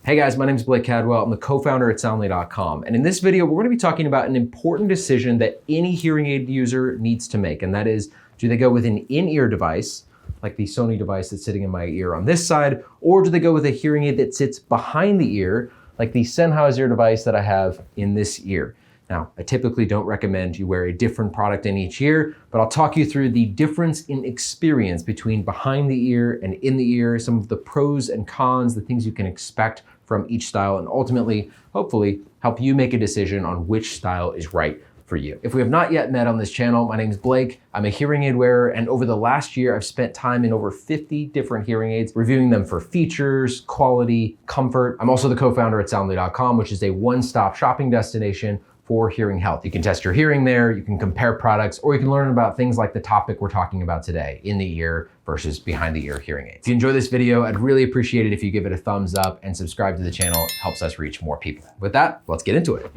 Hey guys, my name is Blake Cadwell. I'm the co-founder at Soundly.com. And in this video, we're going to be talking about an important decision that any hearing aid user needs to make. And that is, do they go with an in-ear device, like the Sony device that's sitting in my ear on this side, or do they go with a hearing aid that sits behind the ear, like the Sennheiser device that I have in this ear? Now, I typically don't recommend you wear a different product in each ear, but I'll talk you through the difference in experience between behind the ear and in the ear, some of the pros and cons, the things you can expect from each style, and ultimately, hopefully, help you make a decision on which style is right for you. If we have not yet met on this channel, my name is Blake. I'm a hearing aid wearer, and over the last year, I've spent time in over 50 different hearing aids, reviewing them for features, quality, comfort. I'm also the co-founder at Soundly.com, which is a one-stop shopping destination for hearing health. You can test your hearing there, you can compare products, or you can learn about things like the topic we're talking about today, in the ear versus behind the ear hearing aids. If you enjoy this video, I'd really appreciate it if you give it a thumbs up and subscribe to the channel. It helps us reach more people. With that, let's get into it.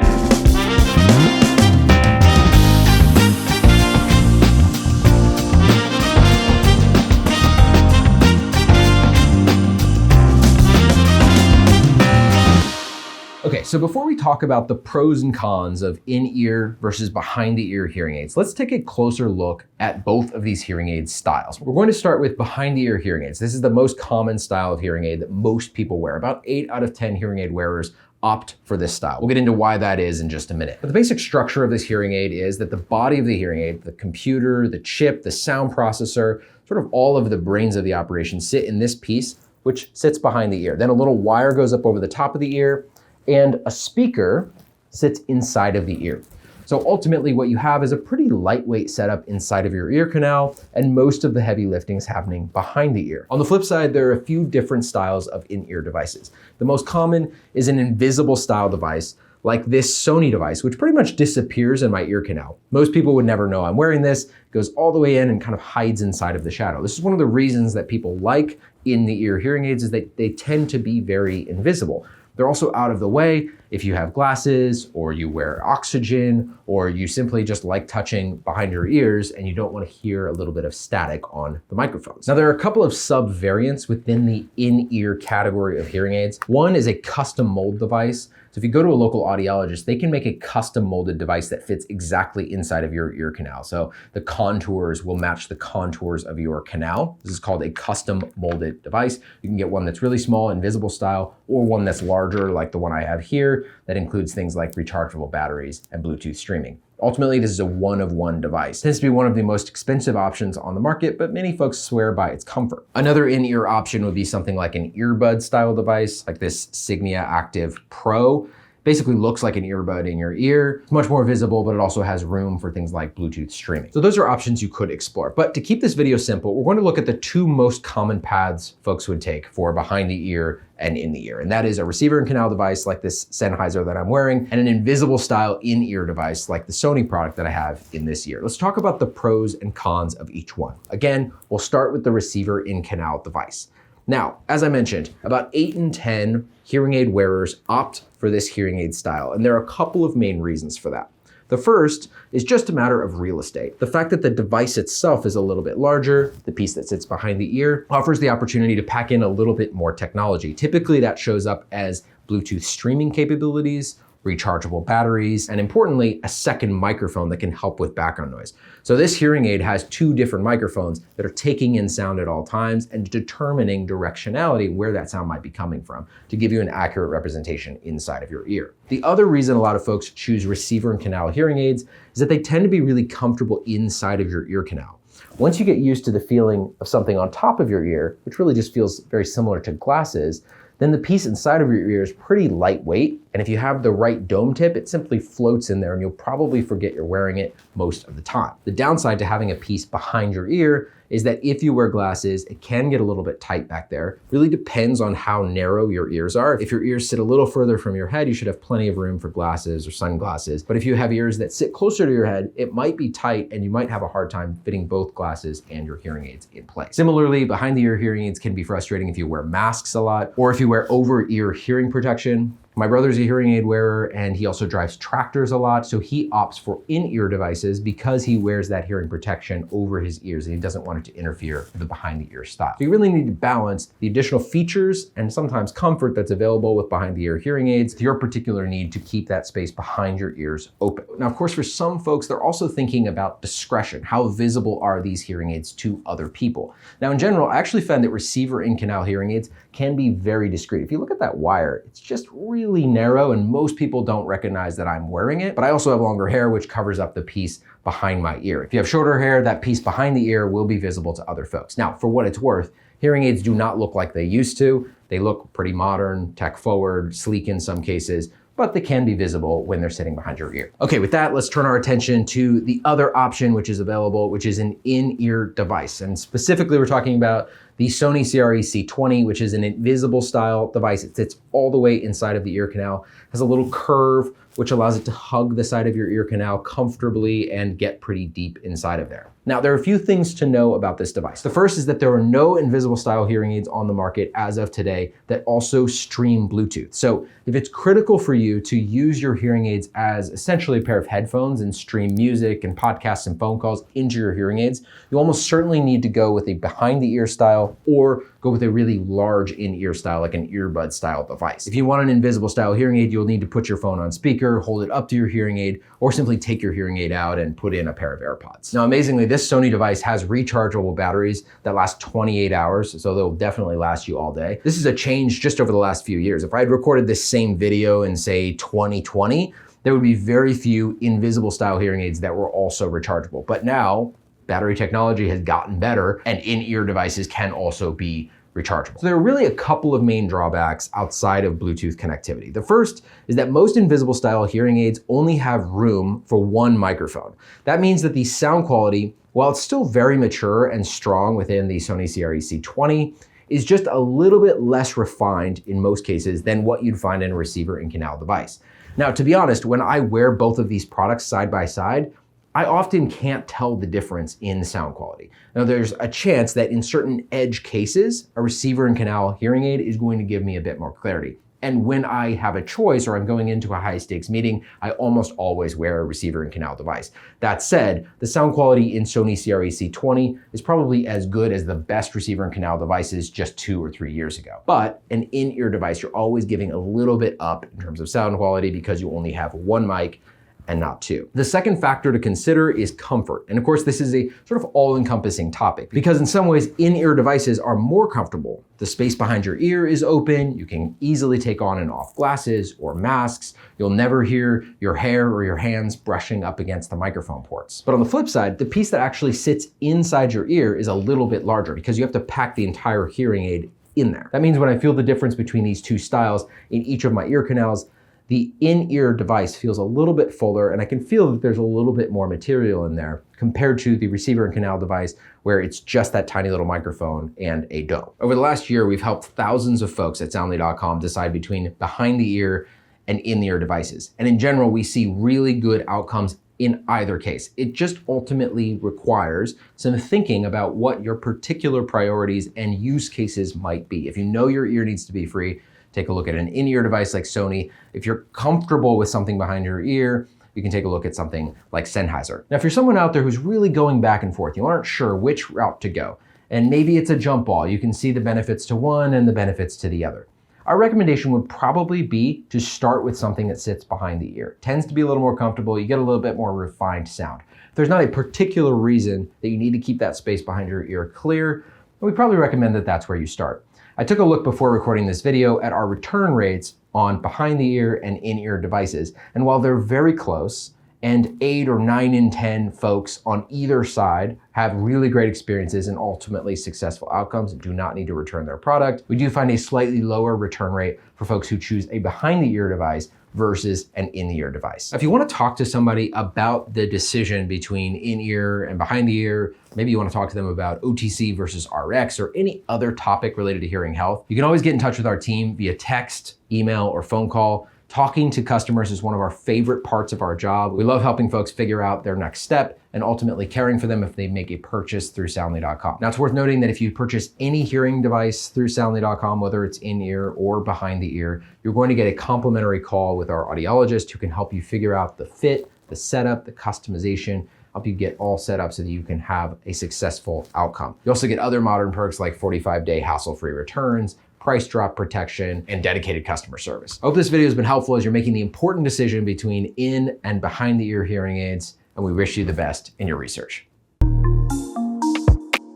Okay, so before we talk about the pros and cons of in-ear versus behind-the-ear hearing aids, let's take a closer look at both of these hearing aid styles. We're going to start with behind-the-ear hearing aids. This is the most common style of hearing aid that most people wear. About 8 out of 10 hearing aid wearers opt for this style. We'll get into why that is in just a minute. But the basic structure of this hearing aid is that the body of the hearing aid, the computer, the chip, the sound processor, sort of all of the brains of the operation sit in this piece, which sits behind the ear. Then a little wire goes up over the top of the ear, and a speaker sits inside of the ear. So ultimately what you have is a pretty lightweight setup inside of your ear canal, and most of the heavy lifting is happening behind the ear. On the flip side, there are a few different styles of in-ear devices. The most common is an invisible style device, like this Sony device, which pretty much disappears in my ear canal. Most people would never know I'm wearing this. It goes all the way in and kind of hides inside of the shadow. This is one of the reasons that people like in-the-ear hearing aids, is that they tend to be very invisible. They're also out of the way if you have glasses, or you wear oxygen, or you simply just like touching behind your ears and you don't want to hear a little bit of static on the microphones. Now, there are a couple of sub-variants within the in-ear category of hearing aids. One is a custom mold device. So if you go to a local audiologist, they can make a custom molded device that fits exactly inside of your ear canal. So the contours will match the contours of your canal. This is called a custom molded device. You can get one that's really small, invisible style, or one that's larger, like the one I have here, that includes things like rechargeable batteries and Bluetooth streaming. Ultimately, this is a one-of-one device. It tends to be one of the most expensive options on the market, but many folks swear by its comfort. Another in-ear option would be something like an earbud style device, like this Signia Active Pro. Basically looks like an earbud in your ear. It's much more visible, but it also has room for things like Bluetooth streaming. So those are options you could explore. But to keep this video simple, we're going to look at the two most common paths folks would take for behind the ear and in the ear. And that is a receiver and canal device like this Sennheiser that I'm wearing, and an invisible style in-ear device like the Sony product that I have in this ear. Let's talk about the pros and cons of each one. Again, we'll start with the receiver in canal device. Now, as I mentioned, about 8 in 10 hearing aid wearers opt for this hearing aid style, and there are a couple of main reasons for that. The first is just a matter of real estate. The fact that the device itself is a little bit larger, the piece that sits behind the ear, offers the opportunity to pack in a little bit more technology. Typically, that shows up as Bluetooth streaming capabilities, rechargeable batteries, and importantly, a second microphone that can help with background noise. So this hearing aid has 2 different microphones that are taking in sound at all times and determining directionality, where that sound might be coming from, to give you an accurate representation inside of your ear. The other reason a lot of folks choose receiver and canal hearing aids is that they tend to be really comfortable inside of your ear canal. Once you get used to the feeling of something on top of your ear, which really just feels very similar to glasses, then the piece inside of your ear is pretty lightweight. And if you have the right dome tip, it simply floats in there and you'll probably forget you're wearing it most of the time. The downside to having a piece behind your ear is that if you wear glasses, it can get a little bit tight back there. Really depends on how narrow your ears are. If your ears sit a little further from your head, you should have plenty of room for glasses or sunglasses. But if you have ears that sit closer to your head, it might be tight and you might have a hard time fitting both glasses and your hearing aids in place. Similarly, behind the ear hearing aids can be frustrating if you wear masks a lot, or if you wear over-ear hearing protection. My brother's a hearing aid wearer and he also drives tractors a lot, so he opts for in-ear devices because he wears that hearing protection over his ears and he doesn't want it to interfere with the behind-the-ear style. So you really need to balance the additional features and sometimes comfort that's available with behind-the-ear hearing aids with your particular need to keep that space behind your ears open. Now, of course, for some folks, they're also thinking about discretion. How visible are these hearing aids to other people? Now, in general, I actually found that receiver in canal hearing aids can be very discreet. If you look at that wire, it's just really narrow and most people don't recognize that I'm wearing it, but I also have longer hair, which covers up the piece behind my ear. If you have shorter hair, that piece behind the ear will be visible to other folks. Now, for what it's worth, hearing aids do not look like they used to. They look pretty modern, tech forward, sleek in some cases, but they can be visible when they're sitting behind your ear. Okay, with that, let's turn our attention to the other option which is available, which is an in-ear device. And specifically, we're talking about the Sony CRE-C20, which is an invisible style device. It sits all the way inside of the ear canal, has a little curve, which allows it to hug the side of your ear canal comfortably and get pretty deep inside of there. Now, there are a few things to know about this device. The first is that there are no invisible style hearing aids on the market as of today that also stream Bluetooth. So if it's critical for you to use your hearing aids as essentially a pair of headphones and stream music and podcasts and phone calls into your hearing aids, you almost certainly need to go with a behind the ear style or go with a really large in-ear style, like an earbud style device. If you want an invisible style hearing aid, you'll need to put your phone on speaker, hold it up to your hearing aid, or simply take your hearing aid out and put in a pair of AirPods. Now, amazingly, this Sony device has rechargeable batteries that last 28 hours, so they'll definitely last you all day. This is a change just over the last few years. If I had recorded this same video in, say, 2020, there would be very few invisible style hearing aids that were also rechargeable. But now, battery technology has gotten better and in-ear devices can also be rechargeable. So there are really a couple of main drawbacks outside of Bluetooth connectivity. The first is that most invisible style hearing aids only have room for one microphone. That means that the sound quality, while it's still very mature and strong within the Sony CRE-C20, is just a little bit less refined in most cases than what you'd find in a receiver in canal device. Now, to be honest, when I wear both of these products side by side, I often can't tell the difference in sound quality. Now, there's a chance that in certain edge cases, a receiver in canal hearing aid is going to give me a bit more clarity. And when I have a choice or I'm going into a high stakes meeting, I almost always wear a receiver in canal device. That said, the sound quality in Sony CRE-C20 is probably as good as the best receiver in canal devices just 2 or 3 years ago. But an in-ear device, you're always giving a little bit up in terms of sound quality because you only have one mic and not two. The second factor to consider is comfort. And of course, this is a sort of all-encompassing topic because in some ways, in-ear devices are more comfortable. The space behind your ear is open. You can easily take on and off glasses or masks. You'll never hear your hair or your hands brushing up against the microphone ports. But on the flip side, the piece that actually sits inside your ear is a little bit larger because you have to pack the entire hearing aid in there. That means when I feel the difference between these two styles in each of my ear canals, the in-ear device feels a little bit fuller and I can feel that there's a little bit more material in there compared to the receiver and canal device where it's just that tiny little microphone and a dome. Over the last year, we've helped thousands of folks at Soundly.com decide between behind the ear and in-the-ear devices. And in general, we see really good outcomes in either case. It just ultimately requires some thinking about what your particular priorities and use cases might be. If you know your ear needs to be free, take a look at an in-ear device like Sony. If you're comfortable with something behind your ear, you can take a look at something like Sennheiser. Now, if you're someone out there who's really going back and forth, you aren't sure which route to go, and maybe it's a jump ball, you can see the benefits to one and the benefits to the other. Our recommendation would probably be to start with something that sits behind the ear. It tends to be a little more comfortable, you get a little bit more refined sound. If there's not a particular reason that you need to keep that space behind your ear clear, then we probably recommend that that's where you start. I took a look before recording this video at our return rates on behind the ear and in-ear devices. And while they're very close, and 8 or 9 in 10 folks on either side have really great experiences and ultimately successful outcomes and do not need to return their product, we do find a slightly lower return rate for folks who choose a behind the ear device versus an in-the-ear device. If you want to talk to somebody about the decision between in-ear and behind the ear, maybe you want to talk to them about OTC versus RX or any other topic related to hearing health, you can always get in touch with our team via text, email, or phone call. Talking to customers is one of our favorite parts of our job. We love helping folks figure out their next step and ultimately caring for them if they make a purchase through Soundly.com. Now, it's worth noting that if you purchase any hearing device through Soundly.com, whether it's in-ear or behind the ear, you're going to get a complimentary call with our audiologist who can help you figure out the fit, the setup, the customization, help you get all set up so that you can have a successful outcome. You also get other modern perks like 45-day hassle-free returns, price drop protection, and dedicated customer service. I hope this video has been helpful as you're making the important decision between in and behind the ear hearing aids, and we wish you the best in your research.